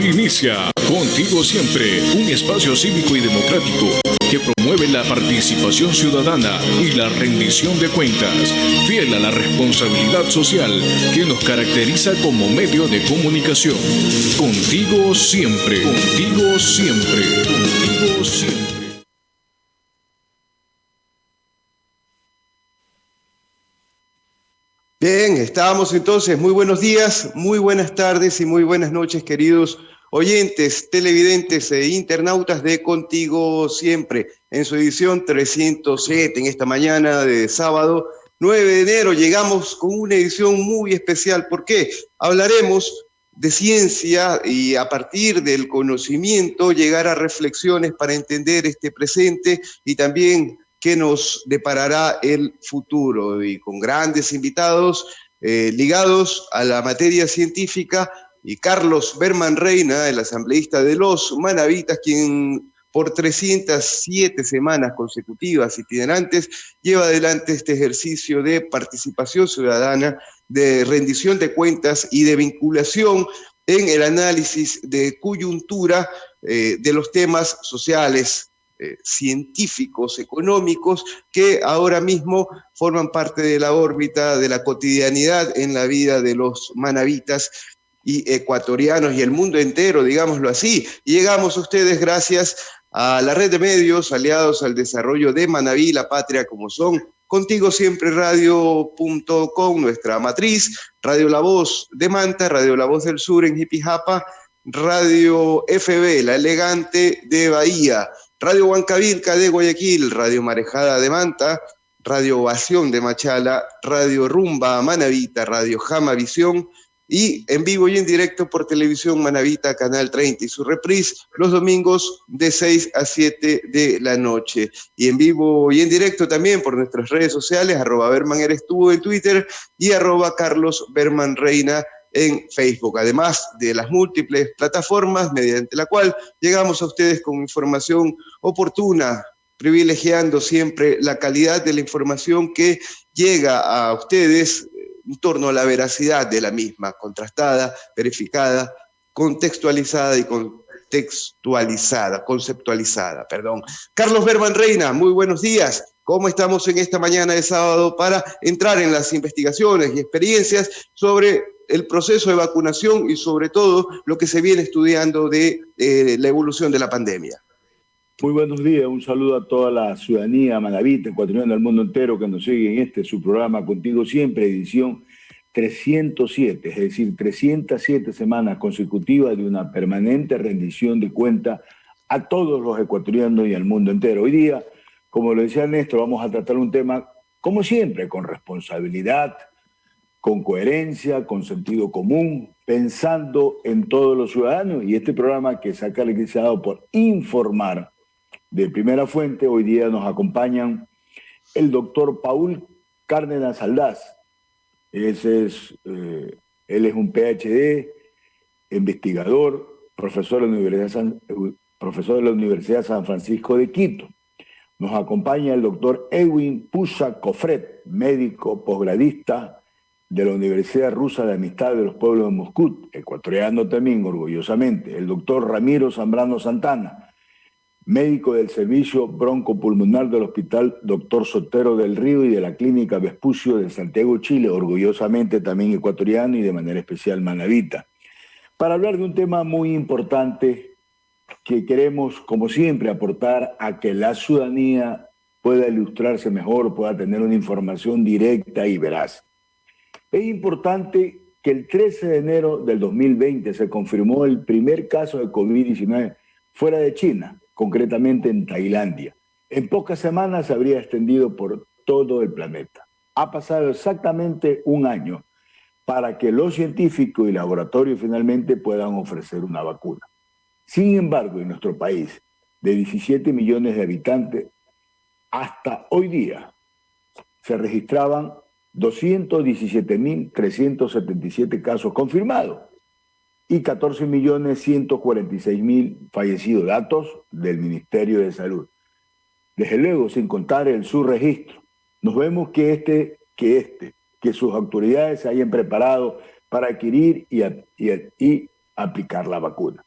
Inicia Contigo Siempre, un espacio cívico y democrático que promueve la participación ciudadana y la rendición de cuentas, fiel a la responsabilidad social que nos caracteriza como medio de comunicación. Contigo siempre, contigo siempre, contigo siempre. Bien, estábamos entonces. Muy buenos días, muy buenas tardes y muy buenas noches, queridos oyentes, televidentes e internautas de Contigo Siempre, en su edición 307, en esta mañana de sábado 9 de enero. Llegamos con una edición muy especial. ¿Por qué? Hablaremos de ciencia y a partir del conocimiento llegar a reflexiones para entender este presente y también qué nos deparará el futuro, y con grandes invitados ligados a la materia científica. Y Carlos Berman Reina, el asambleísta de los Manavitas, quien por 307 semanas consecutivas itinerantes lleva adelante este ejercicio de participación ciudadana, de rendición de cuentas y de vinculación en el análisis de coyuntura de los temas sociales, científicos, económicos, que ahora mismo forman parte de la órbita de la cotidianidad en la vida de los manavitas y ecuatorianos y el mundo entero, digámoslo así. Y llegamos a ustedes gracias a la red de medios aliados al desarrollo de Manaví, la patria, como son Contigo Siempre Radio.com, nuestra matriz, Radio La Voz de Manta, Radio La Voz del Sur en Jipijapa, Radio FB, La Elegante de Bahía, Radio Huancavilca de Guayaquil, Radio Marejada de Manta, Radio Ovación de Machala, Radio Rumba Manavita, Radio Jama Visión, y en vivo y en directo por Televisión Manavita, Canal 30, y su reprise los domingos de 6 a 7 de la noche. Y en vivo y en directo también por nuestras redes sociales, @BermanEresTú en Twitter y @CarlosBermanReina en Facebook, además de las múltiples plataformas mediante la cual llegamos a ustedes con información oportuna, privilegiando siempre la calidad de la información que llega a ustedes en torno a la veracidad de la misma, contrastada, verificada, contextualizada y conceptualizada. Carlos Berman Reina, muy buenos días. ¿Cómo estamos en esta mañana de sábado para entrar en las investigaciones y experiencias sobre el proceso de vacunación y sobre todo lo que se viene estudiando de la evolución de la pandemia? Muy buenos días, un saludo a toda la ciudadanía manavita, ecuatoriana del mundo entero que nos sigue en su programa Contigo Siempre, edición 307, es decir, 307 semanas consecutivas de una permanente rendición de cuenta a todos los ecuatorianos y al mundo entero. Hoy día, como lo decía Néstor, vamos a tratar un tema, como siempre, con responsabilidad, con coherencia, con sentido común, pensando en todos los ciudadanos, y este programa que se ha caracterizado por informar de primera fuente. Hoy día nos acompañan el doctor Paul Cárdenas Aldaz. Él es un PhD, investigador, profesor de la Universidad San Francisco de Quito. Nos acompaña el doctor Edwin Pusa Cofret, médico posgradista de la Universidad Rusa de Amistad de los Pueblos de Moscú, ecuatoriano también, orgullosamente. El doctor Ramiro Zambrano Santana, médico del servicio broncopulmonar del Hospital Dr. Sotero del Río y de la Clínica Vespucio de Santiago, Chile, orgullosamente también ecuatoriano y de manera especial manavita, para hablar de un tema muy importante que queremos, como siempre, aportar a que la ciudadanía pueda ilustrarse mejor, pueda tener una información directa y veraz. Es importante que el 13 de enero del 2020 se confirmó el primer caso de COVID-19 fuera de China, concretamente en Tailandia. En pocas semanas se habría extendido por todo el planeta. Ha pasado exactamente un año para que los científicos y laboratorios finalmente puedan ofrecer una vacuna. Sin embargo, en nuestro país, de 17 millones de habitantes, hasta hoy día se registraban 217.377 casos confirmados y 14.146.000 fallecidos, datos del Ministerio de Salud. Desde luego, sin contar el subregistro, nos vemos que sus autoridades se hayan preparado para adquirir y aplicar la vacuna.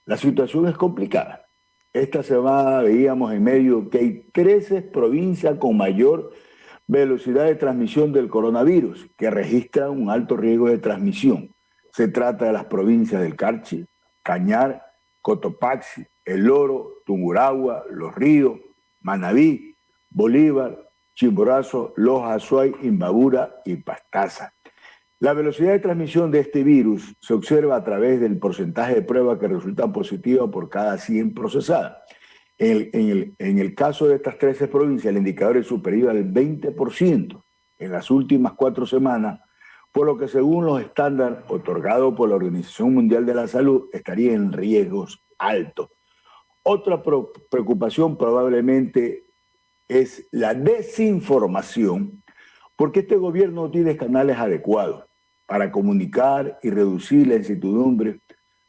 La situación es complicada. Esta semana veíamos en medio que hay 13 provincias con mayor velocidad de transmisión del coronavirus, que registran un alto riesgo de transmisión. Se trata de las provincias del Carchi, Cañar, Cotopaxi, El Oro, Tungurahua, Los Ríos, Manabí, Bolívar, Chimborazo, Loja, Azuay, Imbabura y Pastaza. La velocidad de transmisión de este virus se observa a través del porcentaje de pruebas que resultan positivas por cada 100 procesadas. En el caso de estas 13 provincias, el indicador es superior al 20% en las últimas 4 semanas, por lo que según los estándares otorgados por la Organización Mundial de la Salud, estaría en riesgos altos. Otra preocupación probablemente es la desinformación, porque este gobierno no tiene canales adecuados para comunicar y reducir la incertidumbre.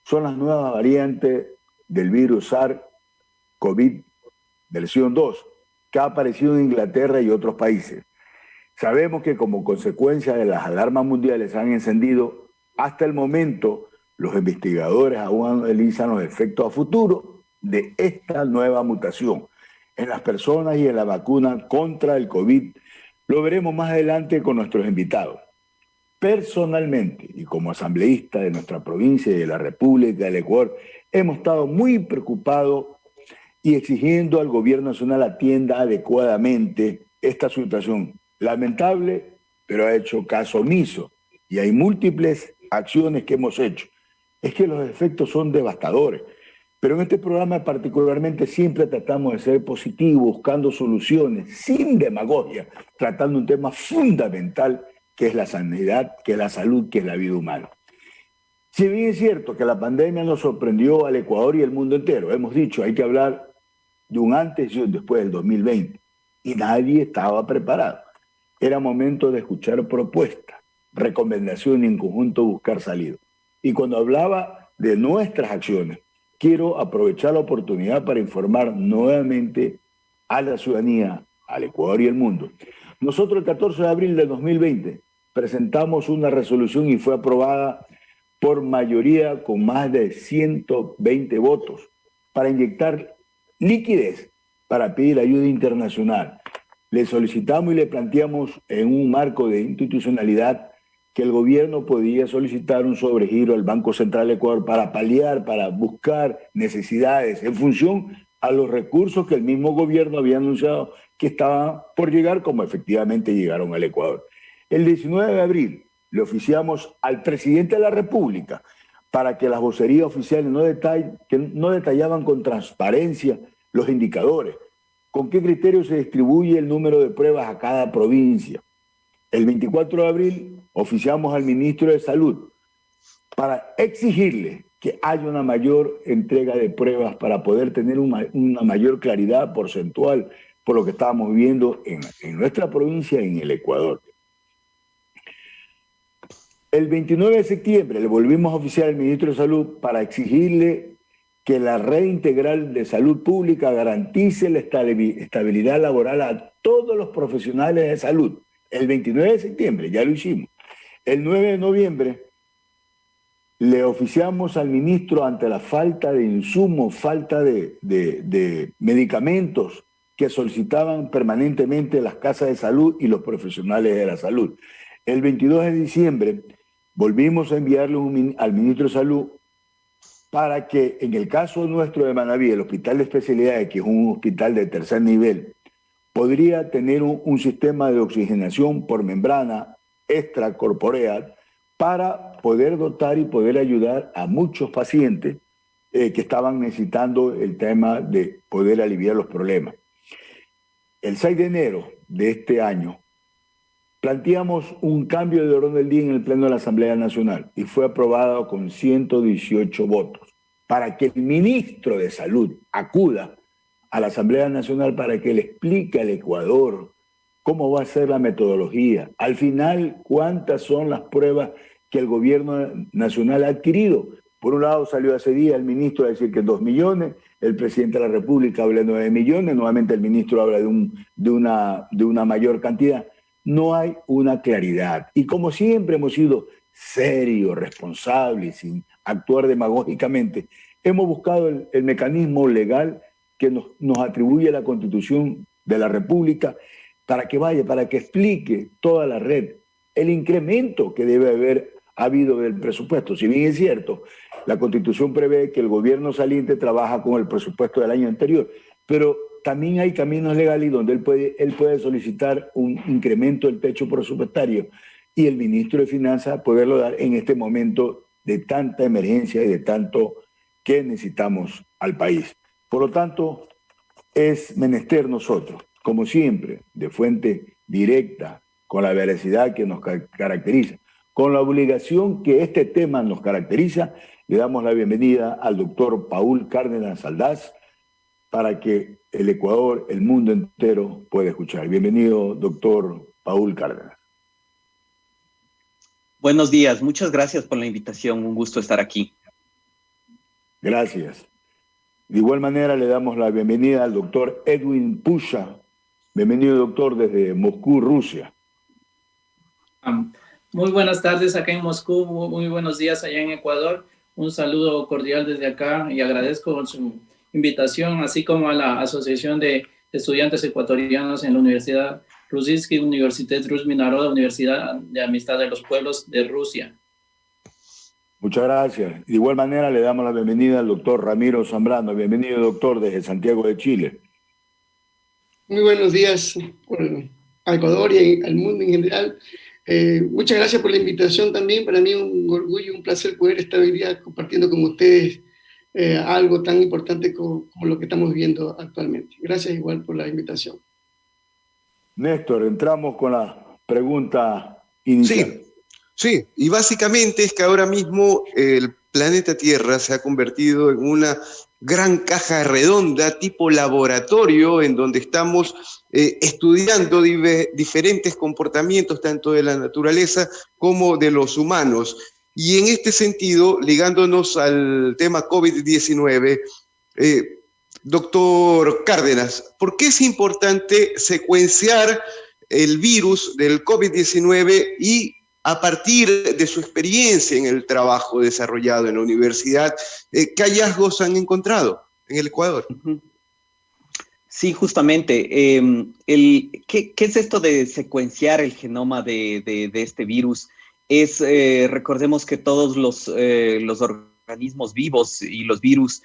Son las nuevas variantes del virus SARS-CoV versión 2, que ha aparecido en Inglaterra y otros países. Sabemos que como consecuencia de las alarmas mundiales se han encendido. Hasta el momento, los investigadores aún analizan los efectos a futuro de esta nueva mutación en las personas y en la vacuna contra el COVID. Lo veremos más adelante con nuestros invitados. Personalmente y como asambleísta de nuestra provincia y de la República del Ecuador, hemos estado muy preocupados y exigiendo al gobierno nacional atienda adecuadamente esta situación. Lamentable, pero ha hecho caso omiso y hay múltiples acciones que hemos hecho. Es que los efectos son devastadores, pero en este programa particularmente siempre tratamos de ser positivos, buscando soluciones, sin demagogia, tratando un tema fundamental que es la sanidad, que es la salud, que es la vida humana. Si bien es cierto que la pandemia nos sorprendió al Ecuador y al mundo entero, hemos dicho, hay que hablar de un antes y un después del 2020, y nadie estaba preparado. Era momento de escuchar propuestas, recomendaciones y en conjunto buscar salida. Y cuando hablaba de nuestras acciones, quiero aprovechar la oportunidad para informar nuevamente a la ciudadanía, al Ecuador y al mundo. Nosotros el 14 de abril de 2020 presentamos una resolución y fue aprobada por mayoría con más de 120 votos para inyectar liquidez para pedir ayuda internacional. Le solicitamos y le planteamos en un marco de institucionalidad que el gobierno podía solicitar un sobregiro al Banco Central de Ecuador para paliar, para buscar necesidades en función a los recursos que el mismo gobierno había anunciado que estaban por llegar, como efectivamente llegaron al Ecuador. El 19 de abril le oficiamos al presidente de la República para que las vocerías oficiales no detallaban con transparencia los indicadores, con qué criterio se distribuye el número de pruebas a cada provincia. El 24 de abril oficiamos al ministro de Salud para exigirle que haya una mayor entrega de pruebas para poder tener una mayor claridad porcentual por lo que estábamos viviendo en nuestra provincia y en el Ecuador. El 29 de septiembre le volvimos a oficiar al ministro de Salud para exigirle que la red integral de salud pública garantice la estabilidad laboral a todos los profesionales de salud. El 29 de septiembre ya lo hicimos. El 9 de noviembre le oficiamos al ministro ante la falta de insumos, falta de medicamentos que solicitaban permanentemente las casas de salud y los profesionales de la salud. El 22 de diciembre volvimos a enviarle al ministro de Salud para que en el caso nuestro de Manabí, el Hospital de Especialidades, que es un hospital de tercer nivel, podría tener un sistema de oxigenación por membrana extracorpórea para poder dotar y poder ayudar a muchos pacientes que estaban necesitando el tema de poder aliviar los problemas. El 6 de enero de este año planteamos un cambio de orden del día en el Pleno de la Asamblea Nacional y fue aprobado con 118 votos para que el ministro de Salud acuda a la Asamblea Nacional para que le explique al Ecuador cómo va a ser la metodología. Al final, cuántas son las pruebas que el gobierno nacional ha adquirido. Por un lado salió hace día el ministro a decir que 2 millones, el presidente de la República habla de 9 millones, nuevamente el ministro habla de una mayor cantidad. No hay una claridad. Y como siempre hemos sido serios, responsables, sin actuar demagógicamente, hemos buscado el mecanismo legal que nos atribuye la Constitución de la República para que vaya, para que explique toda la red el incremento que debe haber habido del presupuesto. Si bien es cierto, la Constitución prevé que el gobierno saliente trabaja con el presupuesto del año anterior, pero también hay caminos legales donde él puede solicitar un incremento del techo presupuestario y el ministro de Finanzas poderlo dar en este momento de tanta emergencia y de tanto que necesitamos al país. Por lo tanto, es menester nosotros, como siempre, de fuente directa, con la veracidad que nos caracteriza, con la obligación que este tema nos caracteriza, le damos la bienvenida al doctor Paul Cárdenas Aldaz para que el Ecuador, el mundo entero pueda escuchar. Bienvenido, doctor Paul Cárdenas. Buenos días, muchas gracias por la invitación, un gusto estar aquí. Gracias. De igual manera le damos la bienvenida al doctor Edwin Pusha. Bienvenido, doctor, desde Moscú, Rusia. Muy buenas tardes acá en Moscú, muy buenos días allá en Ecuador. Un saludo cordial desde acá y agradezco su invitación, así como a la Asociación de Estudiantes Ecuatorianos en la Universidad Russky Universitet Rus Naroda, Universidad de Amistad de los Pueblos de Rusia. Muchas gracias. De igual manera le damos la bienvenida al doctor Ramiro Zambrano. Bienvenido, doctor, desde Santiago de Chile. Muy buenos días a Ecuador y al mundo en general. Muchas gracias por la invitación también. Para mí un orgullo, un placer poder estar hoy día compartiendo con ustedes algo tan importante como lo que estamos viviendo actualmente. Gracias igual por la invitación. Néstor, entramos con la pregunta inicial. Sí, y básicamente es que ahora mismo el planeta Tierra se ha convertido en una gran caja redonda tipo laboratorio en donde estamos estudiando diferentes comportamientos tanto de la naturaleza como de los humanos. Y en este sentido, ligándonos al tema COVID-19, doctor Cárdenas, ¿por qué es importante secuenciar el virus del COVID-19 y a partir de su experiencia en el trabajo desarrollado en la universidad, qué hallazgos han encontrado en el Ecuador? Sí, justamente. ¿Qué es esto de secuenciar el genoma de este virus? Recordemos que todos los organismos vivos y los virus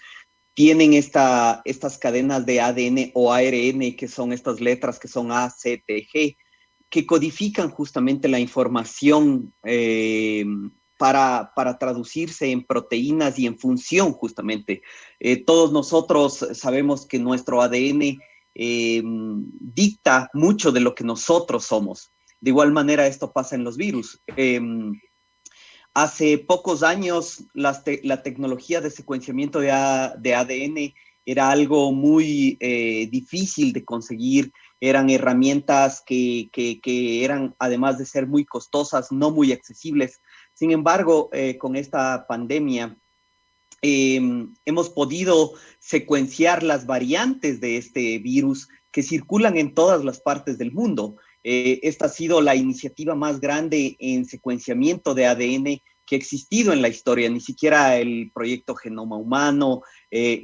tienen estas cadenas de ADN o ARN, que son estas letras que son A, C, T, G, que codifican justamente la información para traducirse en proteínas y en función justamente. Todos nosotros sabemos que nuestro ADN dicta mucho de lo que nosotros somos. De igual manera esto pasa en los virus. Hace pocos años la tecnología de secuenciamiento de ADN era algo muy difícil de conseguir. Eran herramientas que eran, además de ser muy costosas, no muy accesibles. Sin embargo, con esta pandemia, hemos podido secuenciar las variantes de este virus que circulan en todas las partes del mundo. Esta ha sido la iniciativa más grande en secuenciamiento de ADN que ha existido en la historia. Ni siquiera el proyecto Genoma Humano,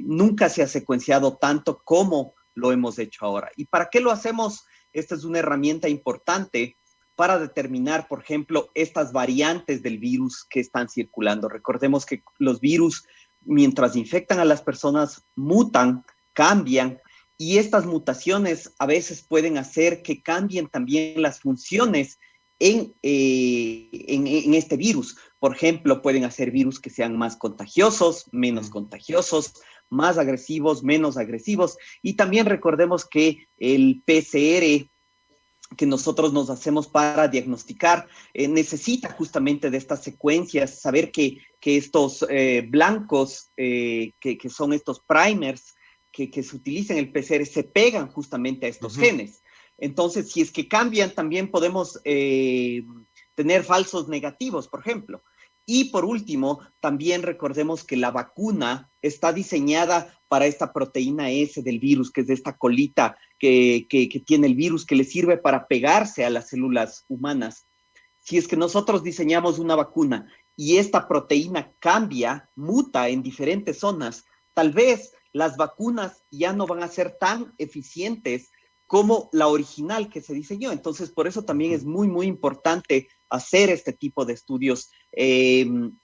nunca se ha secuenciado tanto como lo hemos hecho ahora. ¿Y para qué lo hacemos? Esta es una herramienta importante para determinar, por ejemplo, estas variantes del virus que están circulando. Recordemos que los virus, mientras infectan a las personas, mutan, cambian, y estas mutaciones a veces pueden hacer que cambien también las funciones en este virus. Por ejemplo, pueden hacer virus que sean más contagiosos, menos contagiosos, más agresivos, menos agresivos. Y también recordemos que el PCR que nosotros nos hacemos para diagnosticar necesita justamente de estas secuencias, saber que estos blancos, que son estos primers que se utilizan en el PCR, se pegan justamente a estos genes. Entonces, si es que cambian, también podemos tener falsos negativos, por ejemplo. Y por último, también recordemos que la vacuna está diseñada para esta proteína S del virus, que es de esta colita que tiene el virus, que le sirve para pegarse a las células humanas. Si es que nosotros diseñamos una vacuna y esta proteína cambia, muta en diferentes zonas, tal vez las vacunas ya no van a ser tan eficientes como la original que se diseñó. Entonces, por eso también es muy, muy importante hacer este tipo de estudios en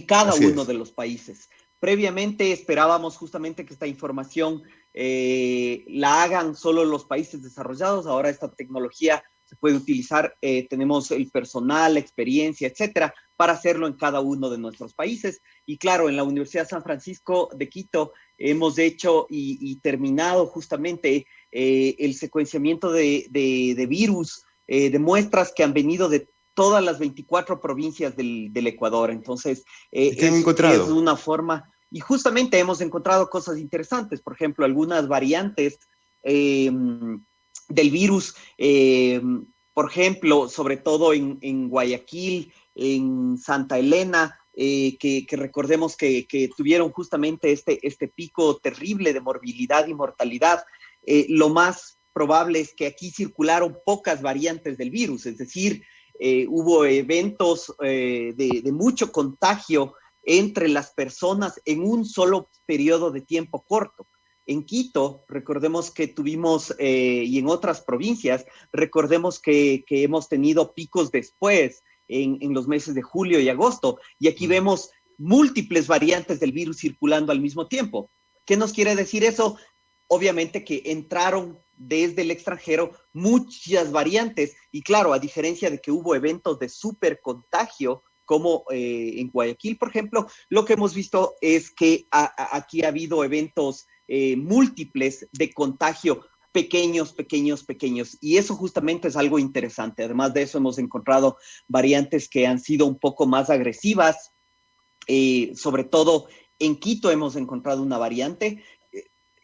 cada uno de los países. Previamente esperábamos justamente que esta información la hagan solo los países desarrollados. Ahora esta tecnología se puede utilizar, tenemos el personal, la experiencia, etcétera, para hacerlo en cada uno de nuestros países. Y claro, en la Universidad San Francisco de Quito hemos hecho y terminado justamente el secuenciamiento de virus, de muestras que han venido de todas las 24 provincias del Ecuador. Entonces, ¿qué han encontrado? Es una forma, y justamente hemos encontrado cosas interesantes, por ejemplo, algunas variantes del virus, por ejemplo, sobre todo en Guayaquil, en Santa Elena, que recordemos que tuvieron justamente este pico terrible de morbilidad y mortalidad. Lo más probable es que aquí circularon pocas variantes del virus, es decir, hubo eventos de mucho contagio entre las personas en un solo periodo de tiempo corto. En Quito, recordemos que tuvimos, y en otras provincias, recordemos que hemos tenido picos después, en los meses de julio y agosto, y aquí vemos múltiples variantes del virus circulando al mismo tiempo. ¿Qué nos quiere decir eso? Obviamente que entraron desde el extranjero muchas variantes, y claro, a diferencia de que hubo eventos de supercontagio, como en Guayaquil, por ejemplo, lo que hemos visto es que aquí ha habido eventos múltiples de contagio, pequeños, y eso justamente es algo interesante. Además de eso, hemos encontrado variantes que han sido un poco más agresivas, sobre todo en Quito hemos encontrado una variante,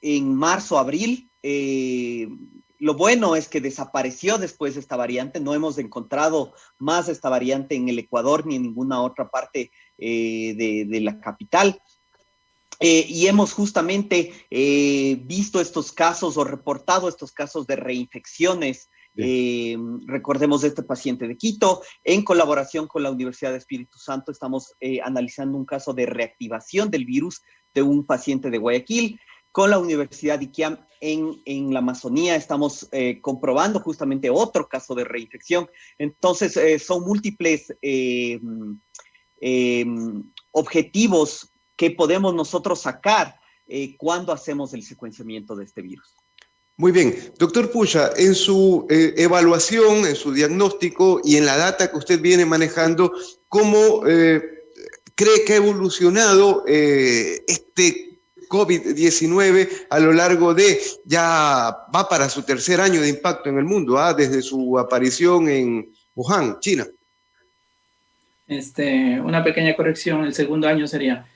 en marzo, abril, lo bueno es que desapareció después esta variante, no hemos encontrado más esta variante en el Ecuador ni en ninguna otra parte de la capital. Y hemos justamente visto estos casos o reportado estos casos de reinfecciones. Recordemos este paciente de Quito. En colaboración con la Universidad de Espíritu Santo estamos analizando un caso de reactivación del virus de un paciente de Guayaquil. Con la Universidad de Iquiam en la Amazonía estamos comprobando justamente otro caso de reinfección. Entonces, son múltiples objetivos que podemos nosotros sacar cuando hacemos el secuenciamiento de este virus. Muy bien. Doctor Pucha, en su evaluación, en su diagnóstico y en la data que usted viene manejando, ¿cómo cree que ha evolucionado este COVID-19 a lo largo ya va para su tercer año de impacto en el mundo, desde su aparición en Wuhan, China? Una pequeña corrección, el segundo año sería.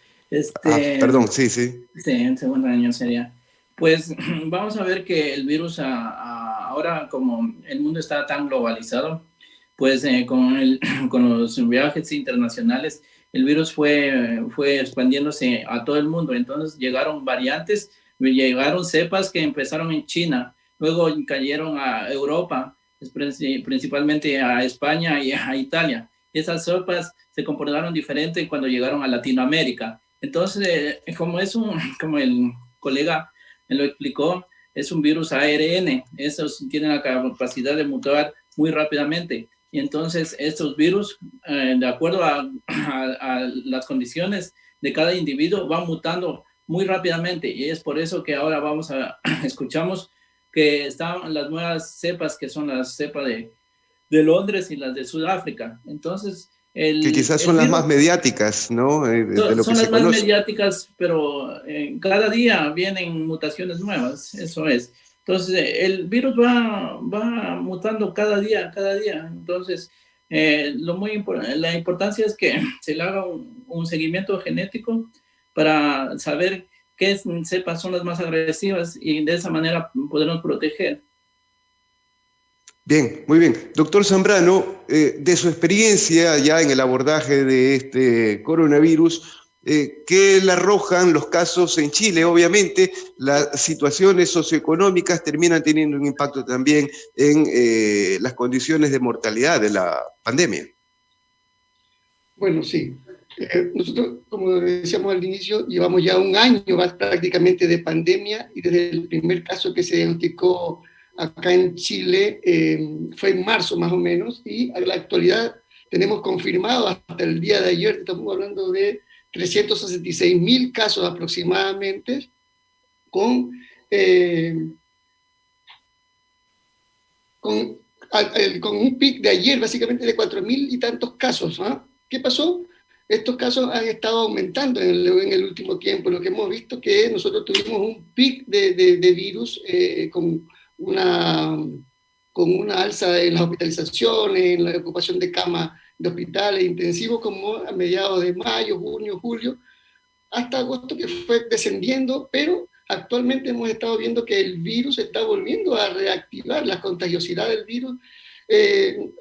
Perdón, sí. Sí, el segundo año sería. Pues vamos a ver que el virus ahora, como el mundo está tan globalizado, pues con los viajes internacionales, el virus fue expandiéndose a todo el mundo. Entonces llegaron variantes, llegaron cepas que empezaron en China, luego cayeron a Europa, principalmente a España y a Italia. Esas cepas se comportaron diferente cuando llegaron a Latinoamérica. Entonces, como el colega me lo explicó, es un virus ARN. Esos tienen la capacidad de mutar muy rápidamente. Y entonces estos virus, de acuerdo a las condiciones de cada individuo, van mutando muy rápidamente. Y es por eso que ahora escuchamos que están las nuevas cepas, que son las cepas de Londres y las de Sudáfrica. Entonces, que quizás son las más mediáticas, ¿no? Son las más mediáticas, pero cada día vienen mutaciones nuevas, eso es. Entonces, el virus va mutando cada día. Entonces, la importancia es que se le haga un seguimiento genético para saber qué cepas son las más agresivas y de esa manera podernos proteger. Bien, muy bien. Doctor Zambrano, de su experiencia ya en el abordaje de este coronavirus, ¿qué le arrojan los casos en Chile? Obviamente, las situaciones socioeconómicas terminan teniendo un impacto también en las condiciones de mortalidad de la pandemia. Bueno, sí. Nosotros, como decíamos al inicio, llevamos ya un año prácticamente de pandemia, y desde el primer caso que se diagnosticó acá en Chile fue en marzo más o menos, y a la actualidad tenemos confirmado hasta el día de ayer, estamos hablando de 366.000 casos aproximadamente, con un pic de ayer básicamente de 4.000 y tantos casos. ¿Qué pasó? Estos casos han estado aumentando en el último tiempo. Lo que hemos visto que nosotros tuvimos un pic de virus con una alza en las hospitalizaciones, en la ocupación de camas de hospitales intensivos, como a mediados de mayo, junio, julio, hasta agosto, que fue descendiendo, pero actualmente hemos estado viendo que el virus está volviendo a reactivar la contagiosidad del virus.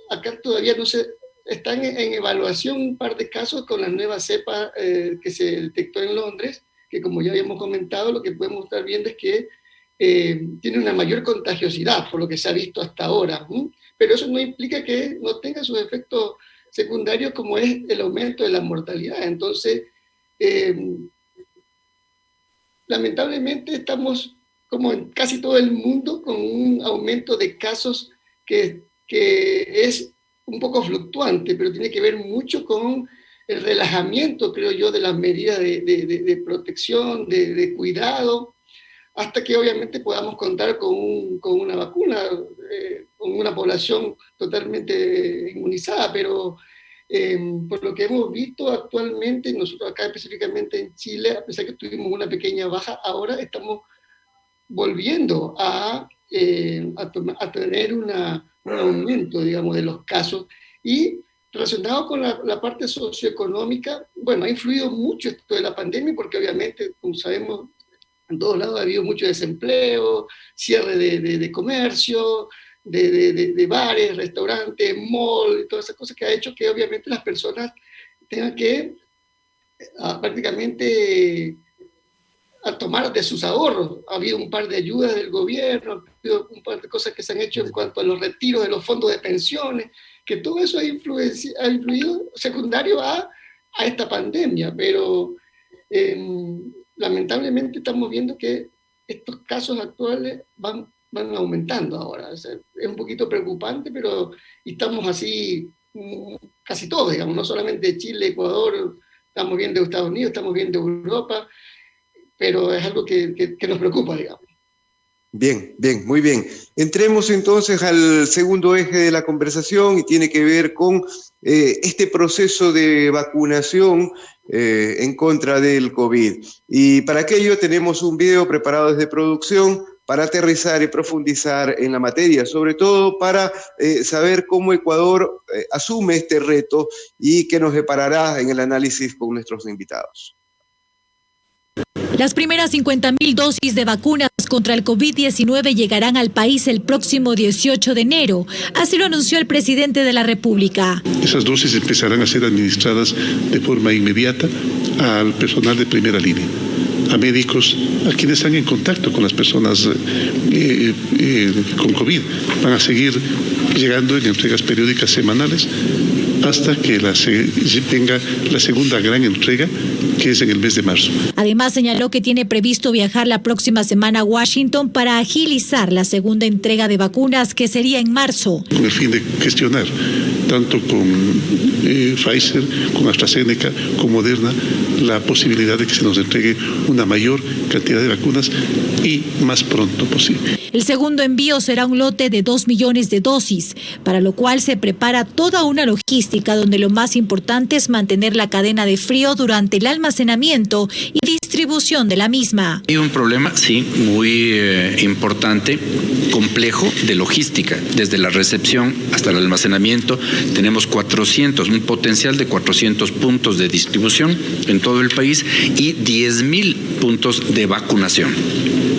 Acá todavía no se están en evaluación un par de casos con la nueva cepa que se detectó en Londres, que como ya habíamos comentado, lo que podemos estar viendo es que tiene una mayor contagiosidad por lo que se ha visto hasta ahora, pero eso no implica que no tenga sus efectos secundarios, como es el aumento de la mortalidad. Entonces, lamentablemente estamos, como en casi todo el mundo, con un aumento de casos que es un poco fluctuante, pero tiene que ver mucho con el relajamiento, creo yo, de las medidas de protección, de cuidado, hasta que obviamente podamos contar con una vacuna, con una población totalmente inmunizada. Pero por lo que hemos visto actualmente, nosotros acá específicamente en Chile, a pesar que tuvimos una pequeña baja, ahora estamos volviendo a tener un aumento, digamos, de los casos. Y relacionado con la parte socioeconómica, bueno, ha influido mucho esto de la pandemia, porque obviamente, como sabemos, en todos lados ha habido mucho desempleo, cierre de comercio, de bares, restaurantes, mall, y todas esas cosas, que ha hecho que obviamente las personas tengan que prácticamente a tomar de sus ahorros. Ha habido un par de ayudas del gobierno, ha habido un par de cosas que se han hecho en cuanto a los retiros de los fondos de pensiones, que todo eso ha influido secundario a esta pandemia, pero lamentablemente estamos viendo que estos casos actuales van aumentando ahora. O sea, es un poquito preocupante, pero estamos así casi todos, digamos, no solamente Chile, Ecuador, estamos viendo Estados Unidos, estamos viendo Europa, pero es algo que nos preocupa, digamos. Bien, muy bien. Entremos entonces al segundo eje de la conversación, y tiene que ver con este proceso de vacunación en contra del COVID. Y para aquello tenemos un video preparado desde producción para aterrizar y profundizar en la materia, sobre todo para saber cómo Ecuador asume este reto y qué nos deparará en el análisis con nuestros invitados. Las primeras 50.000 dosis de vacunas contra el COVID-19 llegarán al país el próximo 18 de enero. Así lo anunció el presidente de la República. Esas dosis empezarán a ser administradas de forma inmediata al personal de primera línea, a médicos, a quienes están en contacto con las personas con COVID. Van a seguir llegando en entregas periódicas semanales hasta que tenga la segunda gran entrega, que es en el mes de marzo. Además, señaló que tiene previsto viajar la próxima semana a Washington para agilizar la segunda entrega de vacunas, que sería en marzo. Con el fin de gestionar, tanto con Pfizer, con AstraZeneca, con Moderna, la posibilidad de que se nos entregue una mayor cantidad de vacunas y más pronto posible. El segundo envío será un lote de 2 millones de dosis, para lo cual se prepara toda una logística, donde lo más importante es mantener la cadena de frío durante el almacenamiento y distribución de la misma. Hay un problema, sí, muy importante, complejo, de logística. Desde la recepción hasta el almacenamiento tenemos un potencial de 400 puntos de distribución en todo el país y 10.000 puntos de vacunación.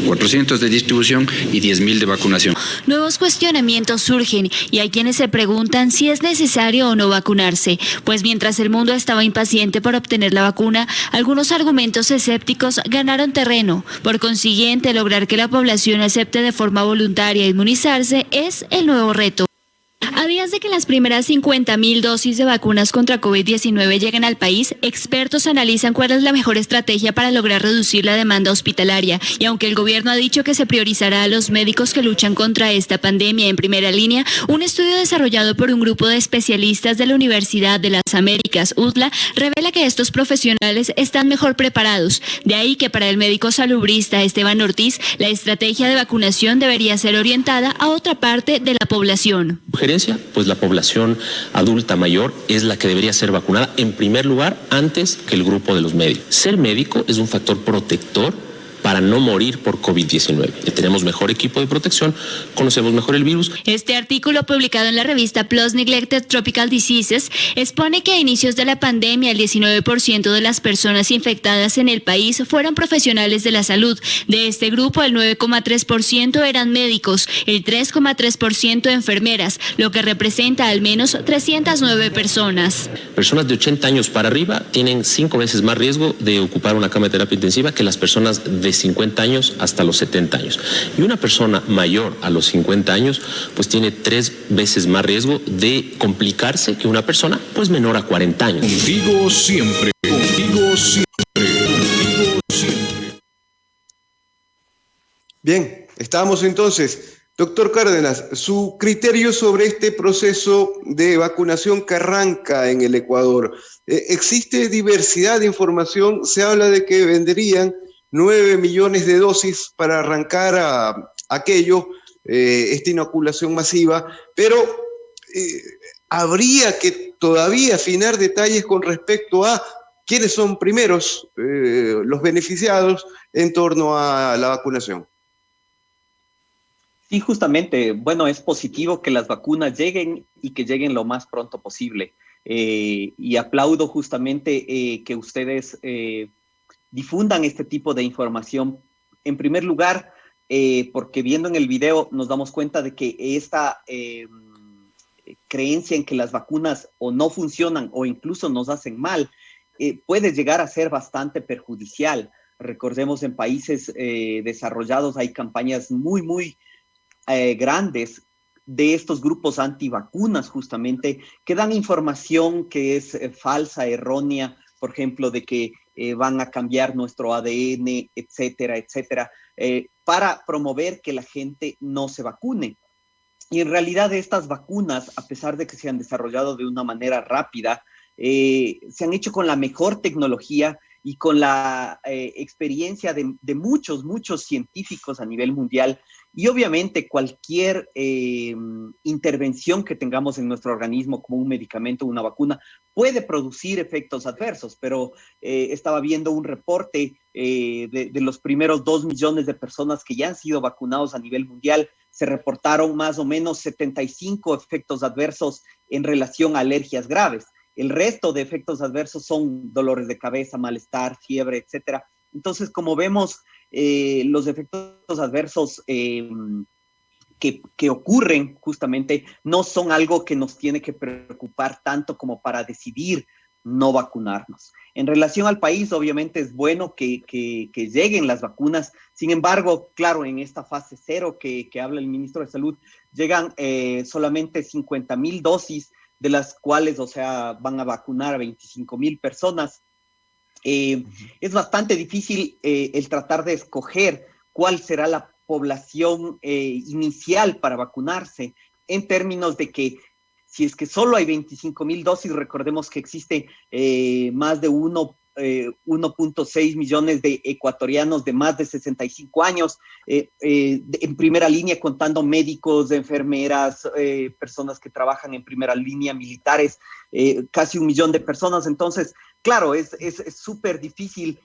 400 de distribución y 10.000 de vacunación. Nuevos cuestionamientos surgen y hay quienes se preguntan si es necesario o no vacunarse, pues mientras el mundo estaba impaciente por obtener la vacuna, algunos argumentos escépticos ganaron terreno. Por consiguiente, lograr que la población acepte de forma voluntaria inmunizarse es el nuevo reto. A días de que las primeras 50.000 dosis de vacunas contra COVID-19 lleguen al país, expertos analizan cuál es la mejor estrategia para lograr reducir la demanda hospitalaria. Y aunque el gobierno ha dicho que se priorizará a los médicos que luchan contra esta pandemia en primera línea, un estudio desarrollado por un grupo de especialistas de la Universidad de las Américas, UDLA, revela que estos profesionales están mejor preparados. De ahí que para el médico salubrista Esteban Ortiz, la estrategia de vacunación debería ser orientada a otra parte de la población. Pues la población adulta mayor es la que debería ser vacunada en primer lugar antes que el grupo de los médicos. Ser médico es un factor protector para no morir por COVID-19. Tenemos mejor equipo de protección, conocemos mejor el virus. Este artículo publicado en la revista PLOS Neglected Tropical Diseases expone que a inicios de la pandemia el 19% de las personas infectadas en el país fueron profesionales de la salud. De este grupo el 9,3% eran médicos, el 3,3% enfermeras, lo que representa al menos 309 personas. Personas de 80 años para arriba tienen 5 veces más riesgo de ocupar una cama de terapia intensiva que las personas de 50 años hasta los 70 años. Y una persona mayor a los 50 años pues tiene 3 veces más riesgo de complicarse que una persona pues menor a 40 años. Contigo siempre, contigo siempre, contigo siempre. Bien, estamos entonces. Doctor Cárdenas, su criterio sobre este proceso de vacunación que arranca en el Ecuador. ¿Existe diversidad de información? Se habla de que vendrían 9 millones de dosis para arrancar a aquello, esta inoculación masiva, pero habría que todavía afinar detalles con respecto a quiénes son primeros los beneficiados en torno a la vacunación. Sí, justamente, bueno, es positivo que las vacunas lleguen y que lleguen lo más pronto posible. Y aplaudo justamente que ustedes difundan este tipo de información. En primer lugar, porque viendo en el video nos damos cuenta de que esta creencia en que las vacunas o no funcionan o incluso nos hacen mal, puede llegar a ser bastante perjudicial. Recordemos, en países desarrollados hay campañas muy grandes de estos grupos antivacunas justamente, que dan información que es falsa, errónea, por ejemplo, de que van a cambiar nuestro ADN, etcétera, etcétera, para promover que la gente no se vacune. Y en realidad estas vacunas, a pesar de que se han desarrollado de una manera rápida, se han hecho con la mejor tecnología y con la experiencia de muchos científicos a nivel mundial. Y obviamente cualquier intervención que tengamos en nuestro organismo, como un medicamento, una vacuna, puede producir efectos adversos, pero estaba viendo un reporte de los primeros 2 millones de personas que ya han sido vacunados a nivel mundial. Se reportaron más o menos 75 efectos adversos en relación a alergias graves. El resto de efectos adversos son dolores de cabeza, malestar, fiebre, etcétera. Entonces, como vemos, los efectos adversos que ocurren justamente no son algo que nos tiene que preocupar tanto como para decidir no vacunarnos. En relación al país, obviamente es bueno que lleguen las vacunas. Sin embargo, claro, en esta fase 0 que habla el ministro de Salud, llegan solamente 50,000 dosis, de las cuales, o sea, van a vacunar a 25,000 personas. Es bastante difícil el tratar de escoger cuál será la población inicial para vacunarse, en términos de que si es que solo hay 25,000 dosis, recordemos que existe más de 1.6 millones de ecuatorianos de más de 65 años, en primera línea, contando médicos, enfermeras, personas que trabajan en primera línea, militares, casi 1 millón de personas. Entonces, claro, es súper difícil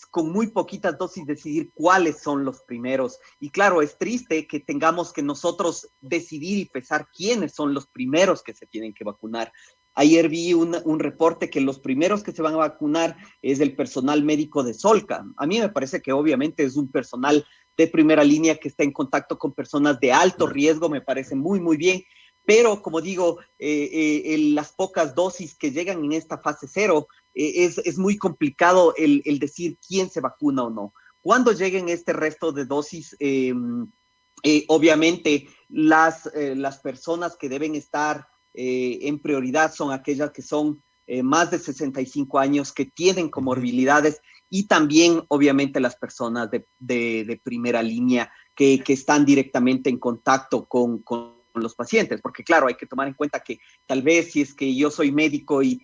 con muy poquitas dosis decidir cuáles son los primeros. Y claro, es triste que tengamos que nosotros decidir y pesar quiénes son los primeros que se tienen que vacunar. Ayer vi un reporte que los primeros que se van a vacunar es el personal médico de Solca. A mí me parece que obviamente es un personal de primera línea que está en contacto con personas de alto riesgo, me parece muy bien. Pero, como digo, las pocas dosis que llegan en esta fase 0, es muy complicado el decir quién se vacuna o no. Cuando lleguen este resto de dosis, Obviamente, las personas que deben estar en prioridad son aquellas que son más de 65 años, que tienen comorbilidades, y también, obviamente, las personas de primera línea que están directamente en contacto con los pacientes, porque claro, hay que tomar en cuenta que tal vez si es que yo soy médico y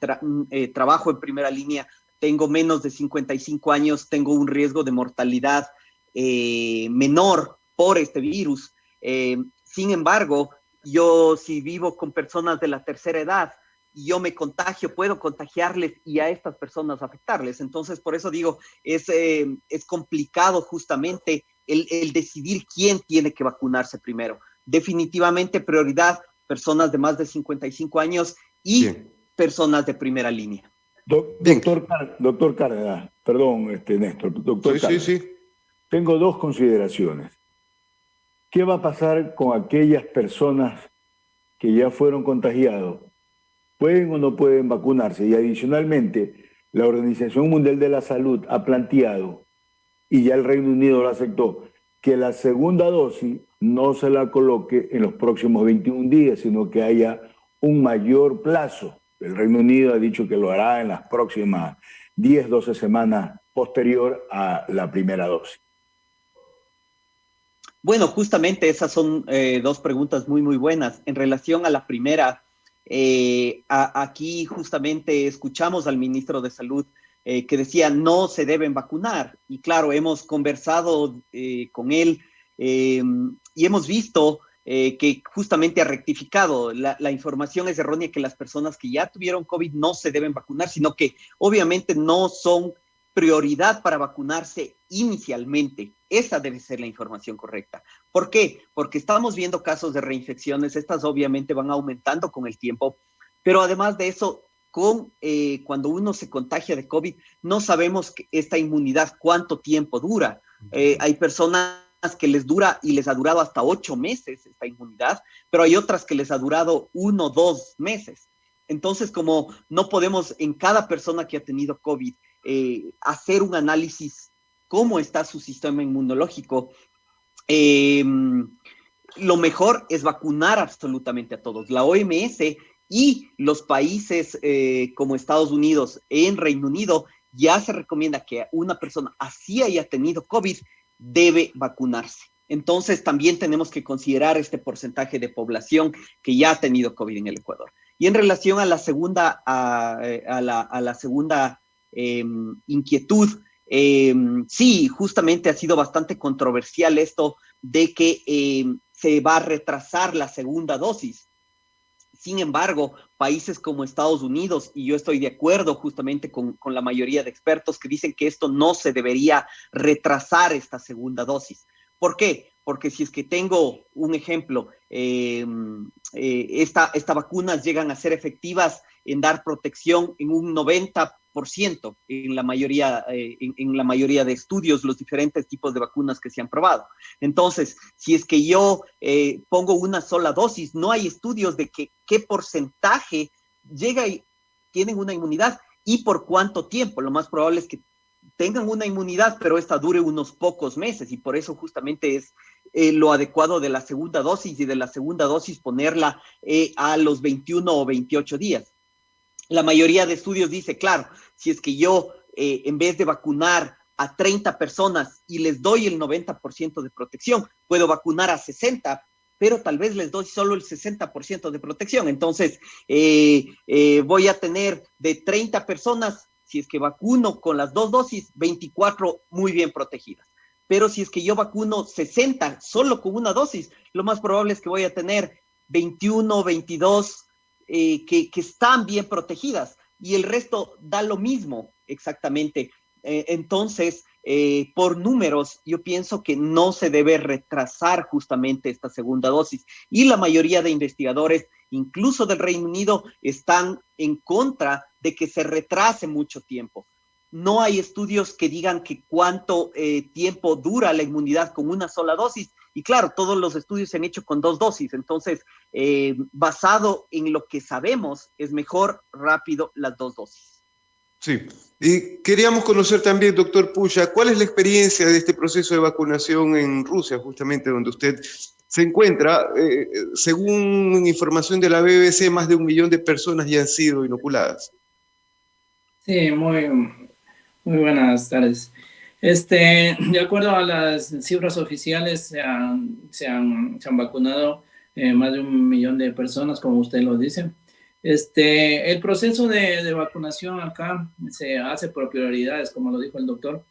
trabajo en primera línea, tengo menos de 55 años, tengo un riesgo de mortalidad menor por este virus. Sin embargo, yo si vivo con personas de la tercera edad y yo me contagio, puedo contagiarles y a estas personas afectarles. Entonces, por eso digo, es complicado justamente el decidir quién tiene que vacunarse primero. Definitivamente prioridad, personas de más de 55 años y personas de primera línea. Doctor Cárdenas, perdón, Néstor. Doctor Cárdenas, sí. Tengo dos consideraciones. ¿Qué va a pasar con aquellas personas que ya fueron contagiados? ¿Pueden o no pueden vacunarse? Y adicionalmente, la Organización Mundial de la Salud ha planteado, y ya el Reino Unido lo aceptó, que la segunda dosis no se la coloque en los próximos 21 días, sino que haya un mayor plazo. El Reino Unido ha dicho que lo hará en las próximas 10, 12 semanas posterior a la primera dosis. Bueno, justamente esas son dos preguntas muy, muy buenas. En relación a la primera, aquí justamente escuchamos al ministro de Salud que decía no se deben vacunar. Y claro, hemos conversado con él y hemos visto que justamente ha rectificado. La información es errónea, que las personas que ya tuvieron COVID no se deben vacunar, sino que obviamente no son prioridad para vacunarse inicialmente. Esa debe ser la información correcta. ¿Por qué? Porque estamos viendo casos de reinfecciones, estas obviamente van aumentando con el tiempo, pero además de eso, cuando uno se contagia de COVID, no sabemos esta inmunidad cuánto tiempo dura. Hay personas que les dura y les ha durado hasta 8 meses esta inmunidad, pero hay otras que les ha durado 1 o 2 meses. Entonces, como no podemos en cada persona que ha tenido COVID hacer un análisis cómo está su sistema inmunológico, lo mejor es vacunar absolutamente a todos. La OMS y los países como Estados Unidos, en Reino Unido, ya se recomienda que una persona así haya tenido COVID debe vacunarse. Entonces también tenemos que considerar este porcentaje de población que ya ha tenido COVID en el Ecuador. Y en relación a la segunda, a la segunda inquietud, sí, justamente ha sido bastante controversial esto de que se va a retrasar la segunda dosis. Sin embargo, países como Estados Unidos, y yo estoy de acuerdo justamente con la mayoría de expertos que dicen que esto no se debería retrasar, esta segunda dosis. ¿Por qué? Porque si es que tengo un ejemplo, estas vacunas llegan a ser efectivas en dar protección en un 90% en la mayoría de estudios, los diferentes tipos de vacunas que se han probado. Entonces, si es que yo pongo una sola dosis, no hay estudios de qué porcentaje llega y tienen una inmunidad y por cuánto tiempo. Lo más probable es que tengan una inmunidad, pero esta dure unos pocos meses, y por eso justamente es lo adecuado de la segunda dosis, y de la segunda dosis ponerla a los 21 o 28 días. La mayoría de estudios dice, claro, si es que yo en vez de vacunar a 30 personas y les doy el 90% de protección, puedo vacunar a 60, pero tal vez les doy solo el 60% de protección. Entonces, voy a tener de 30 personas, si es que vacuno con las 2 dosis, 24 muy bien protegidas. Pero si es que yo vacuno 60 solo con una dosis, lo más probable es que voy a tener 21, 22 que están bien protegidas, y el resto da lo mismo exactamente. Entonces, por números, yo pienso que no se debe retrasar justamente esta segunda dosis, y la mayoría de investigadores, incluso del Reino Unido, están en contra de que se retrase mucho tiempo. No hay estudios que digan que cuánto tiempo dura la inmunidad con una sola dosis, y claro, todos los estudios se han hecho con 2 dosis, entonces, basado en lo que sabemos, es mejor rápido las 2 dosis. Sí. Y queríamos conocer también, doctor Pulla, ¿cuál es la experiencia de este proceso de vacunación en Rusia, justamente donde usted se encuentra? Según información de la BBC, más de 1 millón de personas ya han sido inoculadas. Sí, muy buenas tardes. De acuerdo a las cifras oficiales, se han vacunado más de 1 millón de personas, como usted lo dice. El proceso de vacunación acá se hace por prioridades, como lo dijo el doctor.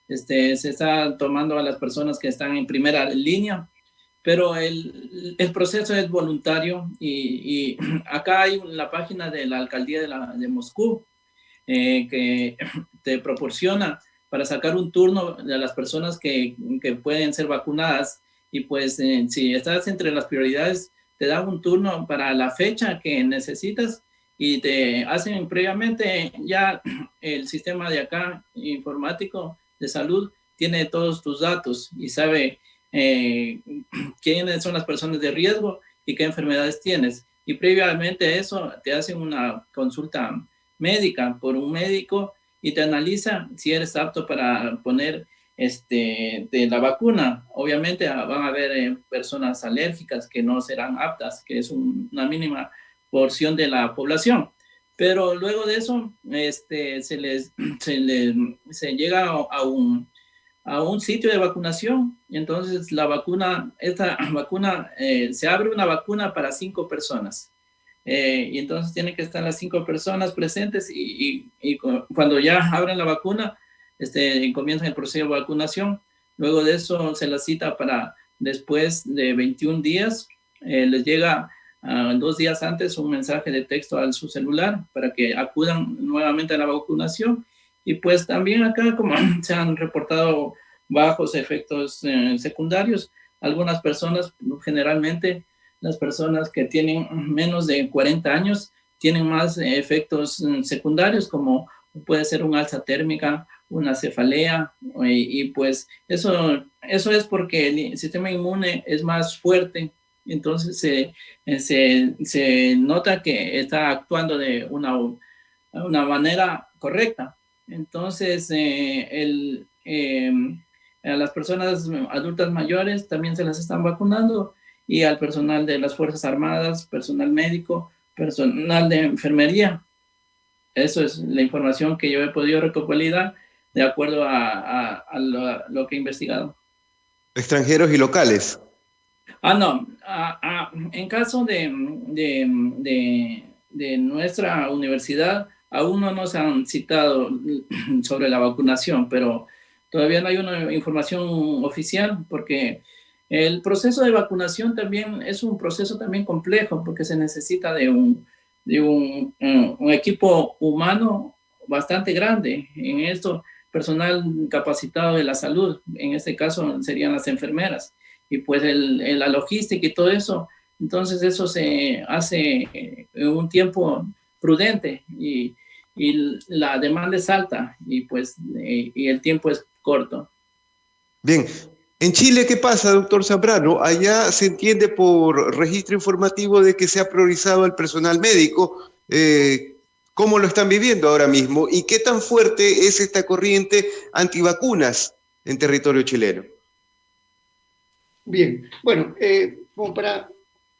Se está tomando a las personas que están en primera línea, pero el proceso es voluntario y acá hay la página de la alcaldía de Moscú que te proporciona para sacar un turno de las personas que pueden ser vacunadas, y pues si estás entre las prioridades, te dan un turno para la fecha que necesitas y te hacen previamente ya el sistema de acá informático de salud tiene todos tus datos y sabe quiénes son las personas de riesgo y qué enfermedades tienes. Y previamente a eso te hacen una consulta médica por un médico y te analiza si eres apto para poner de la vacuna. Obviamente van a haber personas alérgicas que no serán aptas, que es una mínima porción de la población. Pero luego de eso se llega a un sitio de vacunación, y entonces esta vacuna, se abre una vacuna para 5 personas. Y entonces tienen que estar las 5 personas presentes y cuando ya abren la vacuna, comienza el proceso de vacunación. Luego de eso se la cita para después de 21 días. Les llega 2 días antes un mensaje de texto a su celular para que acudan nuevamente a la vacunación. Y pues también acá, como se han reportado bajos efectos secundarios, algunas personas, generalmente las personas que tienen menos de 40 años, tienen más efectos secundarios, como puede ser un alza térmica, una cefalea, y pues eso es porque el sistema inmune es más fuerte, entonces se nota que está actuando de una manera correcta. Entonces, a las personas adultas mayores también se las están vacunando, y al personal de las Fuerzas Armadas, personal médico, personal de enfermería. Eso es la información que yo he podido recopilar de acuerdo a lo que he investigado. Extranjeros y locales. No. En caso de nuestra universidad, aún no nos han citado sobre la vacunación, pero todavía no hay una información oficial, porque el proceso de vacunación también es un proceso también complejo, porque se necesita de un equipo humano bastante grande. En esto, personal capacitado de la salud, en este caso serían las enfermeras, y pues la logística y todo eso. Entonces eso se hace en un tiempo prudente, y la demanda es alta, y pues y el tiempo es corto. Bien. En Chile, ¿qué pasa, doctor Zambrano? Allá se entiende por registro informativo de que se ha priorizado al personal médico. ¿Cómo lo están viviendo ahora mismo? ¿Y qué tan fuerte es esta corriente antivacunas en territorio chileno? Bien, bueno, como para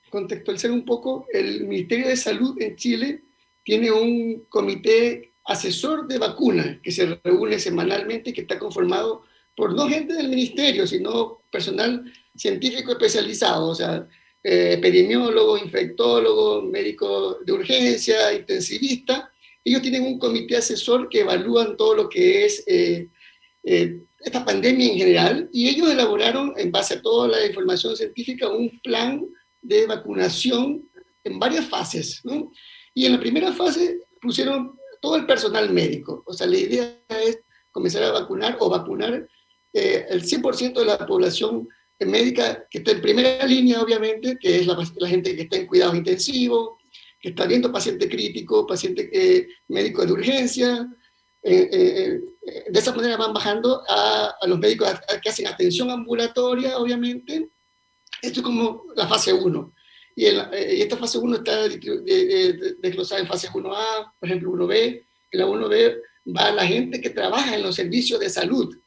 contextualizar un poco, el Ministerio de Salud en Chile tiene un comité asesor de vacunas que se reúne semanalmente y que está conformado por no gente del ministerio, sino personal científico especializado, o sea, epidemiólogo, infectólogo, médico de urgencia, intensivista. Ellos tienen un comité asesor que evalúan todo lo que es esta pandemia en general, y ellos elaboraron, en base a toda la información científica, un plan de vacunación en varias fases, ¿no? Y en la primera fase pusieron todo el personal médico, o sea, la idea es comenzar a vacunar o vacunar el 100% de la población médica que está en primera línea, obviamente, que es la gente que está en cuidados intensivos, que está viendo paciente crítico, paciente médico de urgencia. De esa manera van bajando a los médicos que hacen atención ambulatoria, obviamente. Esto es como la fase 1. Y esta fase 1 está desglosada en fase 1A, por ejemplo 1B. En la 1B va la gente que trabaja en los servicios de salud,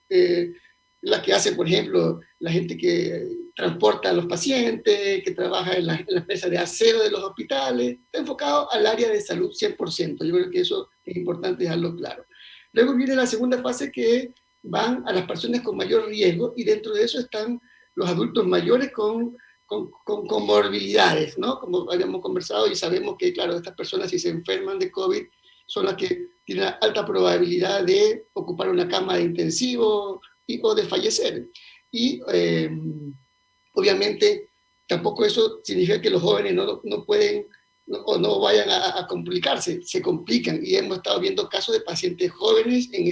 la que hace, por ejemplo, la gente que transporta a los pacientes, que trabaja en la empresa de aseo de los hospitales, está enfocado al área de salud 100%. Yo creo que eso es importante dejarlo claro. Luego viene la segunda fase, que van a las personas con mayor riesgo, y dentro de eso están los adultos mayores con comorbilidades, ¿no? Como habíamos conversado, y sabemos que, claro, estas personas, si se enferman de COVID, son las que tienen alta probabilidad de ocupar una cama de intensivo o de fallecer. Y obviamente tampoco eso significa que los jóvenes no pueden o no vayan a complicarse, se complican, y hemos estado viendo casos de pacientes jóvenes en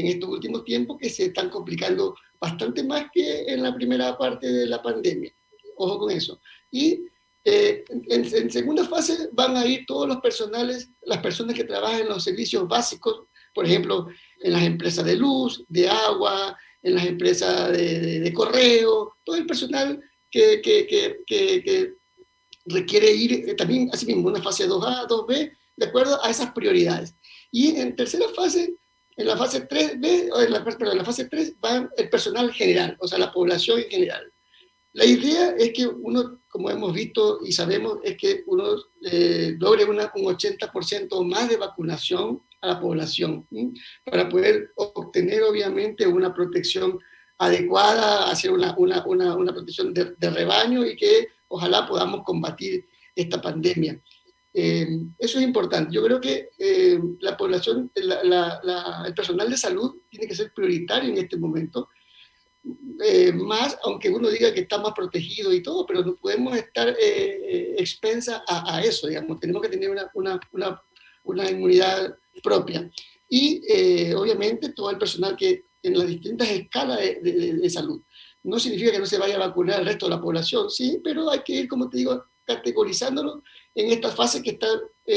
estos últimos tiempos que se están complicando bastante más que en la primera parte de la pandemia. Ojo con eso. Y en segunda fase van a ir todos los personales, las personas que trabajan en los servicios básicos, por ejemplo, en las empresas de luz, de agua, en las empresas de correo, todo el personal que requiere ir también, así mismo, una fase 2A, 2B, de acuerdo a esas prioridades. Y en tercera fase, en la fase 3B, o en la fase 3, va el personal general, o sea, la población en general. La idea es que uno, como hemos visto y sabemos, es que uno logre un 80% o más de vacunación a la población, ¿sí? Para poder obtener, obviamente, una protección adecuada, hacer una protección de rebaño, y que ojalá podamos combatir esta pandemia. Eso es importante. Yo creo que la población, el personal de salud tiene que ser prioritario en este momento, más, aunque uno diga que está más protegido y todo, pero no podemos estar expensa a eso, digamos. Tenemos que tener una inmunidad propia. Y obviamente todo el personal que en las distintas escalas de salud. No significa que no se vaya a vacunar al resto de la población, sí, pero hay que ir, como te digo, categorizándolo en esta fase que está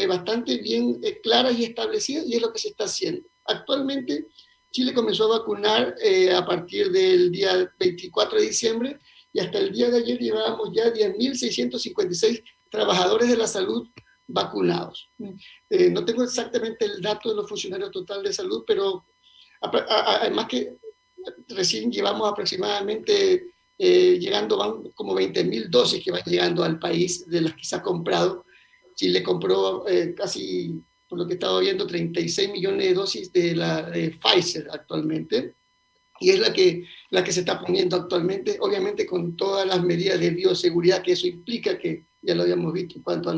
bastante bien clara y establecida, y es lo que se está haciendo. Actualmente, Chile comenzó a vacunar a partir del día 24 de diciembre, y hasta el día de ayer llevábamos ya 10.656 trabajadores de la salud vacunados. No tengo exactamente el dato de los funcionarios total de salud, pero además que recién llevamos aproximadamente, van como 20.000 dosis que van llegando al país de las que se ha comprado. Chile compró casi, por lo que estaba viendo, 36 millones de dosis de la Pfizer actualmente, y es la que se está poniendo actualmente, obviamente con todas las medidas de bioseguridad que eso implica, que ya lo habíamos visto en cuanto a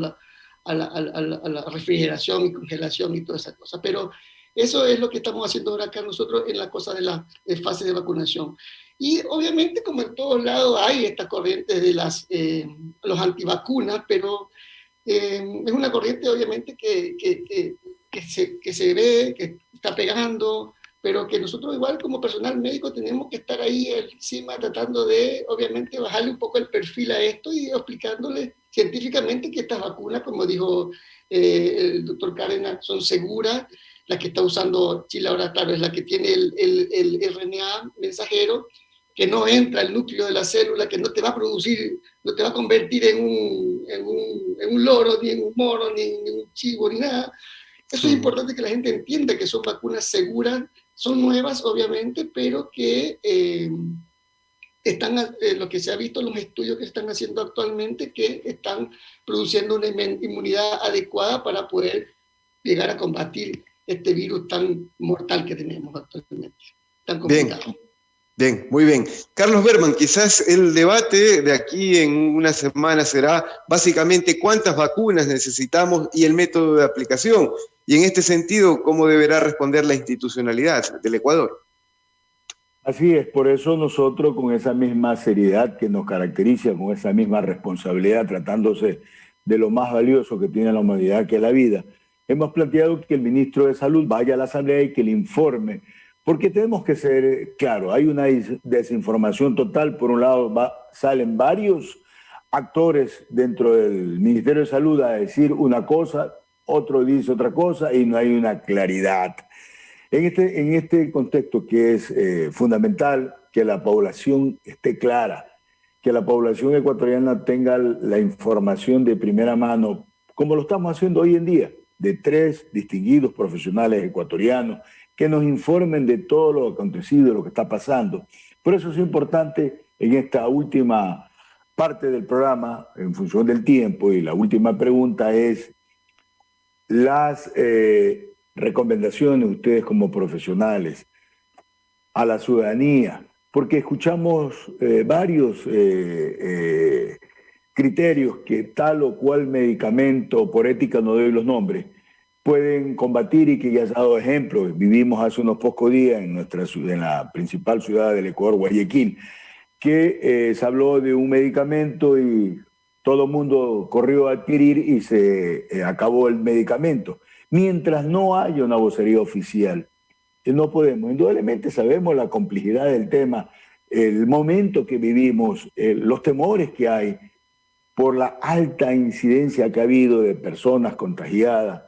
la refrigeración y congelación y todas esas cosas. Pero eso es lo que estamos haciendo ahora acá nosotros en la cosa de la fase de vacunación. Y obviamente, como en todos lados, hay esta corriente de los antivacunas, pero es una corriente obviamente que se ve, que está pegando, pero que nosotros igual como personal médico tenemos que estar ahí encima tratando de, obviamente, bajarle un poco el perfil a esto y explicándole científicamente que estas vacunas, como dijo el doctor Cárdenas, son seguras. La que está usando Chile ahora, claro, es la que tiene el RNA mensajero, que no entra al núcleo de la célula, que no te va a producir, no te va a convertir en un loro, ni en un mono, ni en un chivo, ni nada. Eso es importante que la gente entienda, que son vacunas seguras, son nuevas, obviamente, pero que están, lo que se ha visto en los estudios que se están haciendo actualmente, que están produciendo una inmunidad adecuada para poder llegar a combatir este virus tan mortal que tenemos actualmente, tan complicado. Bien, muy bien. Carlos Berman, quizás el debate de aquí en una semana será básicamente cuántas vacunas necesitamos y el método de aplicación. Y en este sentido, ¿cómo deberá responder la institucionalidad del Ecuador? Así es, por eso nosotros, con esa misma seriedad que nos caracteriza, con esa misma responsabilidad, tratándose de lo más valioso que tiene la humanidad, que es la vida, hemos planteado que el ministro de Salud vaya a la Asamblea y que le informe, porque tenemos que ser claros, hay una desinformación total. Por un lado salen varios actores dentro del Ministerio de Salud a decir una cosa, otro dice otra cosa y no hay una claridad. En este contexto que es fundamental que la población esté clara, que la población ecuatoriana tenga la información de primera mano, como lo estamos haciendo hoy en día. de 3 distinguidos profesionales ecuatorianos que nos informen de todo lo acontecido, lo que está pasando. Por eso es importante en esta última parte del programa, en función del tiempo, y la última pregunta es las recomendaciones de ustedes como profesionales a la ciudadanía, porque escuchamos varios criterios que tal o cual medicamento, por ética no doy los nombres, pueden combatir y que ya has dado ejemplos. Vivimos hace unos pocos días en la principal ciudad del Ecuador, Guayaquil, que se habló de un medicamento y todo el mundo corrió a adquirir y se acabó el medicamento. Mientras no haya una vocería oficial, no podemos. Indudablemente sabemos la complejidad del tema, el momento que vivimos, los temores que hay por la alta incidencia que ha habido de personas contagiadas.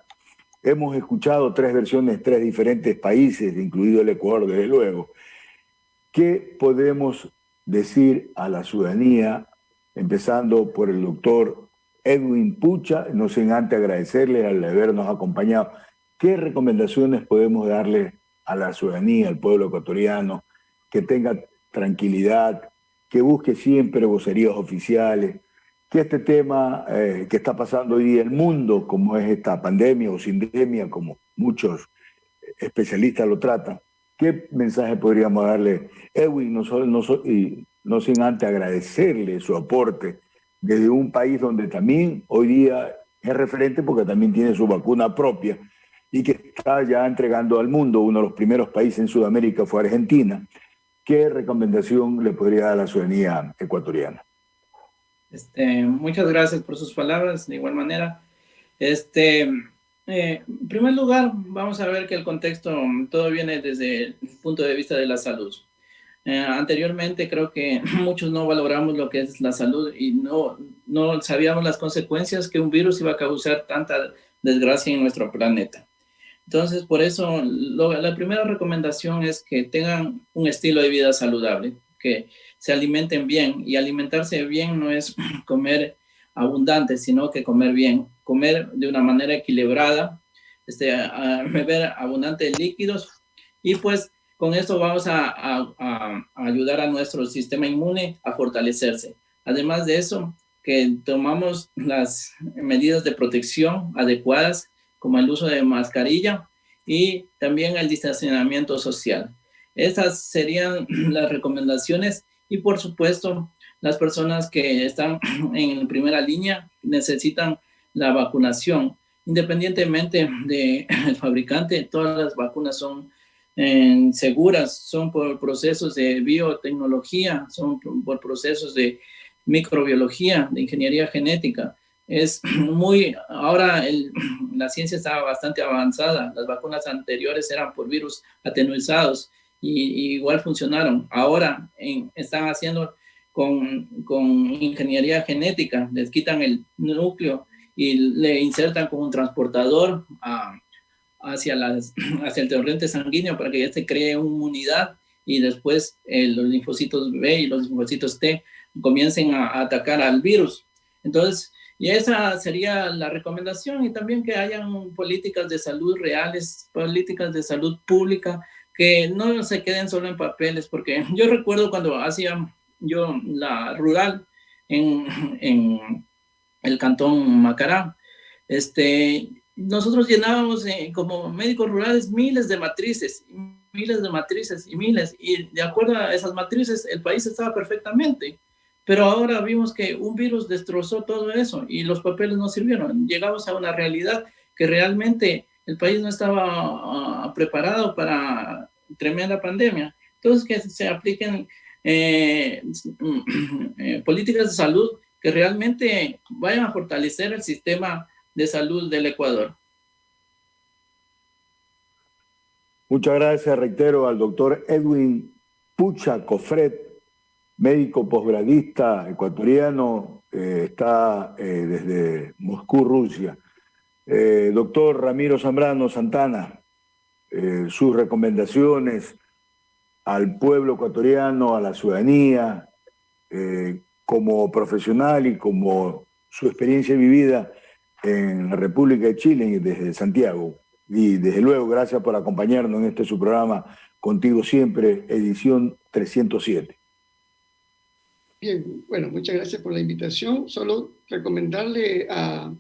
Hemos escuchado 3 versiones, 3 diferentes países, incluido el Ecuador, desde luego. ¿Qué podemos decir a la ciudadanía, empezando por el doctor Edwin Pucha, no sin antes agradecerle al habernos acompañado? ¿Qué recomendaciones podemos darle a la ciudadanía, al pueblo ecuatoriano, que tenga tranquilidad, que busque siempre vocerías oficiales, que este tema que está pasando hoy día en el mundo, como es esta pandemia o sindemia, como muchos especialistas lo tratan, qué mensaje podríamos darle? Edwin, no sin antes agradecerle su aporte desde un país donde también hoy día es referente porque también tiene su vacuna propia y que está ya entregando al mundo. Uno de los primeros países en Sudamérica fue Argentina. ¿Qué recomendación le podría dar a la ciudadanía ecuatoriana? Muchas gracias por sus palabras. De igual manera, en primer lugar, vamos a ver que el contexto todo viene desde el punto de vista de la salud. Anteriormente creo que muchos no valoramos lo que es la salud y no sabíamos las consecuencias que un virus iba a causar tanta desgracia en nuestro planeta. Entonces, por eso, la primera recomendación es que tengan un estilo de vida saludable, que se alimenten bien, y alimentarse bien no es comer abundante, sino que comer bien, comer de una manera equilibrada, beber abundantes líquidos, y pues con esto vamos a ayudar a nuestro sistema inmune a fortalecerse. Además de eso, que tomamos las medidas de protección adecuadas, como el uso de mascarilla y también el distanciamiento social. Estas serían las recomendaciones, y por supuesto, las personas que están en primera línea necesitan la vacunación. Independientemente del fabricante, todas las vacunas son seguras, son por procesos de biotecnología, son por procesos de microbiología, de ingeniería genética. Ahora la ciencia está bastante avanzada. Las vacunas anteriores eran por virus atenuados y igual funcionaron. Ahora están haciendo con ingeniería genética, les quitan el núcleo y le insertan con un transportador hacia el torrente sanguíneo para que ya se cree una inmunidad, y después los linfocitos B y los linfocitos T comiencen a atacar al virus. Entonces, y esa sería la recomendación, y también que hayan políticas de salud reales, políticas de salud pública, que no se queden solo en papeles, porque yo recuerdo cuando hacía yo la rural en el cantón Macará, nosotros llenábamos como médicos rurales miles de matrices, y de acuerdo a esas matrices el país estaba perfectamente. Pero ahora vimos que un virus destrozó todo eso y los papeles no sirvieron. Llegamos a una realidad que realmente el país no estaba preparado para tremenda pandemia. Entonces, que se apliquen políticas de salud que realmente vayan a fortalecer el sistema de salud del Ecuador. Muchas gracias, reitero, al doctor Edwin Pucha Cofret, médico posgradista ecuatoriano, está desde Moscú, Rusia. Doctor Ramiro Zambrano Santana, sus recomendaciones al pueblo ecuatoriano, a la ciudadanía, como profesional y como su experiencia vivida, en la República de Chile desde Santiago. Y desde luego, gracias por acompañarnos en este su programa Contigo Siempre, edición 307. Bien, bueno, muchas gracias por la invitación. Solo recomendarle a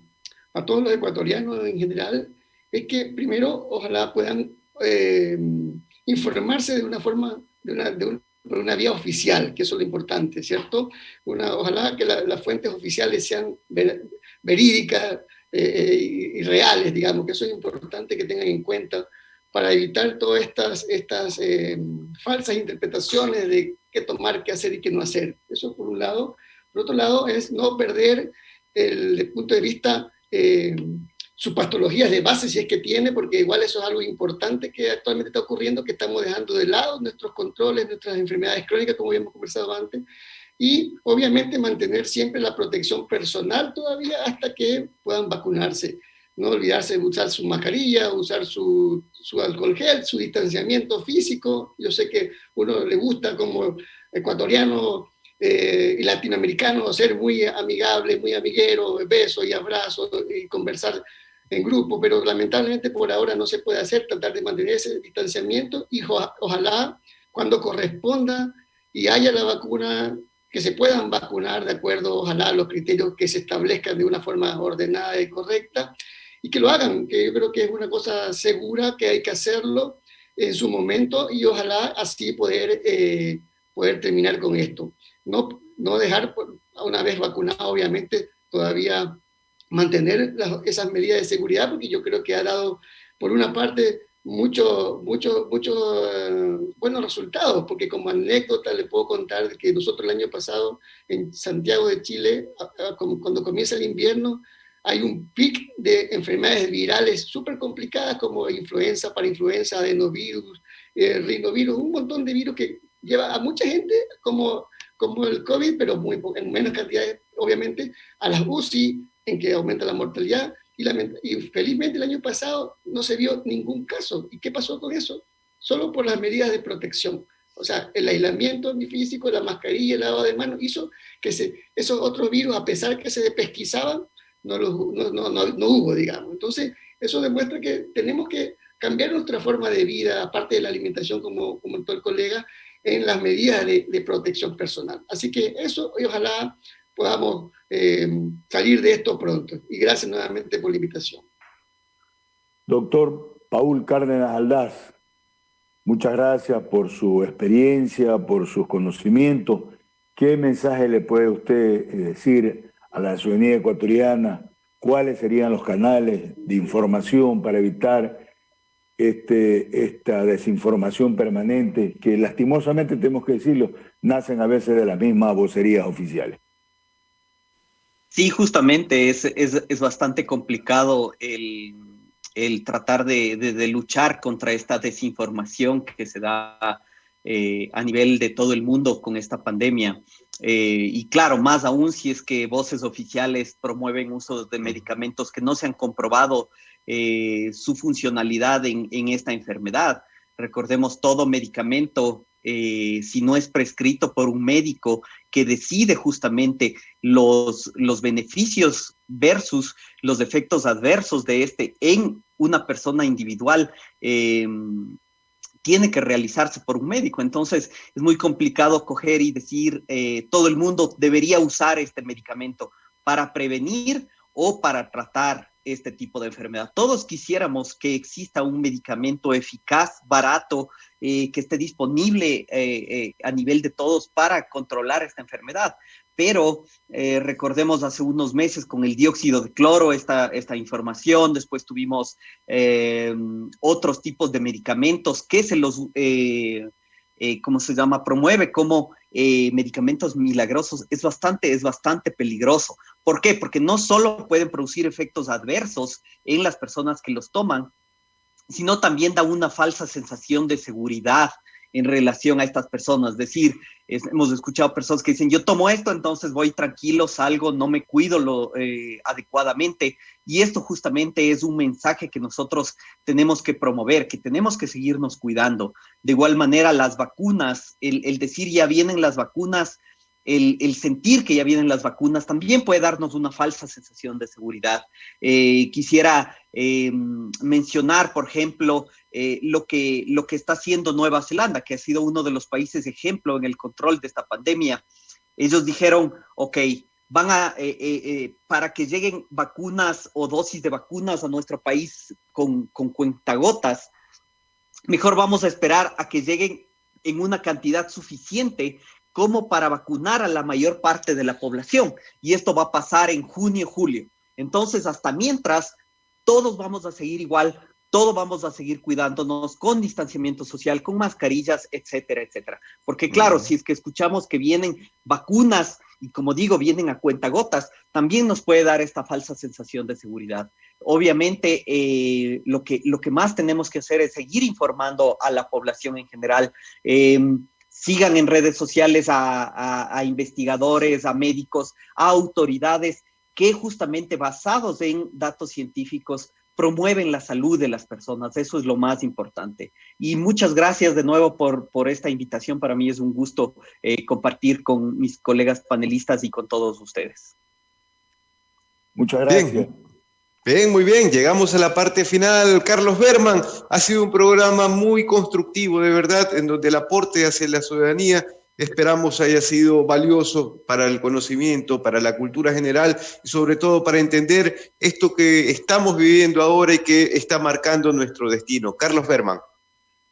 todos los ecuatorianos en general es que primero ojalá puedan informarse de una forma, por una vía oficial, que eso es lo importante, ¿cierto? Ojalá que las fuentes oficiales sean verídicas y reales, digamos, que eso es importante que tengan en cuenta para evitar todas estas falsas interpretaciones de qué tomar, qué hacer y qué no hacer. Eso por un lado. Por otro lado, es no perder el punto de vista sus patologías de base, si es que tiene, porque igual eso es algo importante que actualmente está ocurriendo, que estamos dejando de lado nuestros controles, nuestras enfermedades crónicas, como habíamos conversado antes, y obviamente mantener siempre la protección personal todavía hasta que puedan vacunarse. No olvidarse de usar su mascarilla, usar su alcohol gel, su distanciamiento físico. Yo sé que a uno le gusta como ecuatoriano y latinoamericano ser muy amigable, muy amiguero, besos y abrazos y conversar en grupo, pero lamentablemente por ahora no se puede hacer, tratar de mantener ese distanciamiento y ojalá cuando corresponda y haya la vacuna, que se puedan vacunar de acuerdo, ojalá, a los criterios que se establezcan de una forma ordenada y correcta, y que lo hagan, que yo creo que es una cosa segura, que hay que hacerlo en su momento, y ojalá así poder terminar con esto. No dejar, una vez vacunado, obviamente, todavía mantener esas medidas de seguridad, porque yo creo que ha dado, por una parte, muchos buenos resultados, porque como anécdota le puedo contar que nosotros el año pasado en Santiago de Chile, cuando comienza el invierno, hay un pic de enfermedades virales súper complicadas como influenza, parainfluenza, adenovirus, rinovirus, un montón de virus que lleva a mucha gente como el COVID, pero en menos cantidades, obviamente, a las UCI, en que aumenta la mortalidad, y felizmente el año pasado no se vio ningún caso. ¿Y qué pasó con eso? Solo por las medidas de protección. O sea, el aislamiento físico, la mascarilla, el lavado de manos, hizo que esos otros virus, a pesar que se pesquisaban, no hubo, digamos. Entonces, eso demuestra que tenemos que cambiar nuestra forma de vida, aparte de la alimentación, como comentó el colega, en las medidas de protección personal. Así que eso, y ojalá podamos salir de esto pronto. Y gracias nuevamente por la invitación. Doctor Paul Cárdenas Aldaz, muchas gracias por su experiencia, por sus conocimientos. ¿Qué mensaje le puede usted decir a la ciudadanía ecuatoriana? ¿Cuáles serían los canales de información para evitar esta desinformación permanente que lastimosamente, tenemos que decirlo, nacen a veces de las mismas vocerías oficiales? Sí, justamente es bastante complicado el tratar de luchar contra esta desinformación que se da a nivel de todo el mundo con esta pandemia. Y claro, más aún si es que voces oficiales promueven uso de medicamentos que no se han comprobado su funcionalidad en esta enfermedad. Recordemos, todo medicamento, si no es prescrito por un médico que decide justamente los beneficios versus los efectos adversos de este en una persona individual, tiene que realizarse por un médico. Entonces es muy complicado coger y decir todo el mundo debería usar este medicamento para prevenir o para tratar este tipo de enfermedad. Todos quisiéramos que exista un medicamento eficaz, barato, que esté disponible a nivel de todos para controlar esta enfermedad. Pero recordemos hace unos meses con el dióxido de cloro esta información, después tuvimos otros tipos de medicamentos que se los, ¿cómo se llama?, promueve como medicamentos milagrosos. Es bastante peligroso. ¿Por qué? Porque no solo pueden producir efectos adversos en las personas que los toman, sino también da una falsa sensación de seguridad en relación a estas personas. Es decir, hemos escuchado personas que dicen, yo tomo esto, entonces voy tranquilo, salgo, no me cuido adecuadamente. Y esto justamente es un mensaje que nosotros tenemos que promover, que tenemos que seguirnos cuidando. De igual manera, las vacunas, el decir ya vienen las vacunas, el sentir que ya vienen las vacunas también puede darnos una falsa sensación de seguridad. Quisiera mencionar, por ejemplo, lo que está haciendo Nueva Zelanda, que ha sido uno de los países ejemplo en el control de esta pandemia. Ellos dijeron, ok, para que lleguen vacunas o dosis de vacunas a nuestro país con cuentagotas, mejor vamos a esperar a que lleguen en una cantidad suficiente como para vacunar a la mayor parte de la población. Y esto va a pasar en junio, julio. Entonces, hasta mientras, todos vamos a seguir igual, todos vamos a seguir cuidándonos con distanciamiento social, con mascarillas, etcétera, etcétera. Porque claro, si es que escuchamos que vienen vacunas y como digo, vienen a cuentagotas, también nos puede dar esta falsa sensación de seguridad. Obviamente, lo que más tenemos que hacer es seguir informando a la población en general. Sigan en redes sociales a investigadores, a médicos, a autoridades que justamente basados en datos científicos promueven la salud de las personas. Eso es lo más importante. Y muchas gracias de nuevo por esta invitación. Para mí es un gusto compartir con mis colegas panelistas y con todos ustedes. Muchas gracias. Bien, muy bien. Llegamos a la parte final. Carlos Berman, ha sido un programa muy constructivo, de verdad, en donde el aporte hacia la ciudadanía esperamos haya sido valioso para el conocimiento, para la cultura general y sobre todo para entender esto que estamos viviendo ahora y que está marcando nuestro destino. Carlos Berman.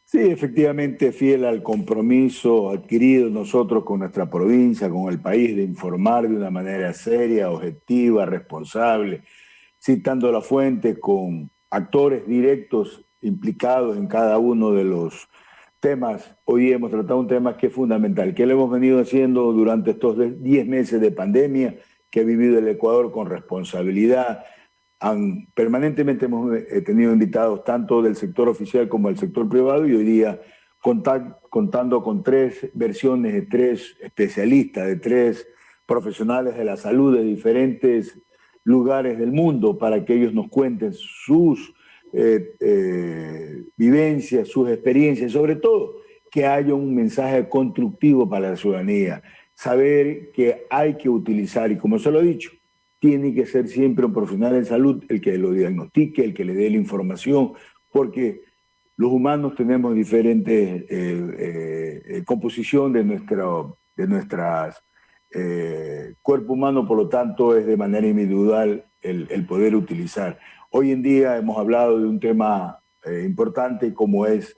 Sí, efectivamente, fiel al compromiso adquirido nosotros con nuestra provincia, con el país, de informar de una manera seria, objetiva, responsable, citando la fuente con actores directos implicados en cada uno de los temas. Hoy hemos tratado un tema que es fundamental, que lo hemos venido haciendo durante estos 10 meses de pandemia que ha vivido el Ecuador con responsabilidad. Permanentemente hemos tenido invitados tanto del sector oficial como del sector privado y hoy día contando con 3 versiones de 3 especialistas, de 3 profesionales de la salud de diferentes lugares del mundo para que ellos nos cuenten sus vivencias, sus experiencias, sobre todo que haya un mensaje constructivo para la ciudadanía, saber que hay que utilizar, y como se lo he dicho, tiene que ser siempre un profesional en salud el que lo diagnostique, el que le dé la información, porque los humanos tenemos diferentes composición de nuestras cuerpo humano, por lo tanto es de manera individual el poder utilizar. Hoy en día hemos hablado de un tema importante como es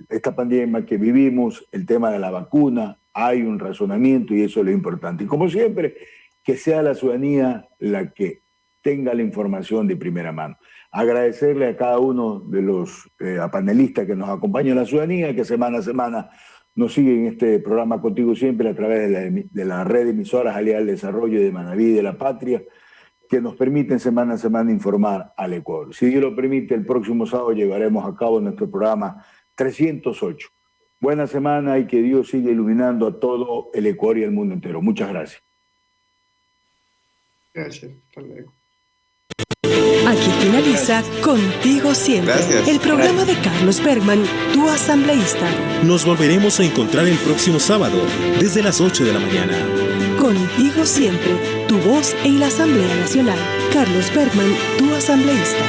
esta pandemia que vivimos, el tema de la vacuna. Hay un razonamiento y eso es lo importante. Y como siempre, que sea la ciudadanía la que tenga la información de primera mano. Agradecerle a cada uno de los panelistas que nos acompañan en la ciudadanía, que semana a semana nos siguen en este programa Contigo Siempre a través de la red de emisoras Alianza al Desarrollo de Manaví de la Patria, que nos permiten semana a semana informar al Ecuador. Si Dios lo permite, el próximo sábado llevaremos a cabo nuestro programa 308. Buena semana y que Dios siga iluminando a todo el Ecuador y el mundo entero. Muchas gracias. Gracias. Hasta luego. Aquí finaliza Contigo Siempre, el programa de Carlos Berman, tu asambleísta. Nos volveremos a encontrar el próximo sábado, desde las 8 de la mañana. Contigo Siempre, tu voz en la Asamblea Nacional. Carlos Berman, tu asambleísta.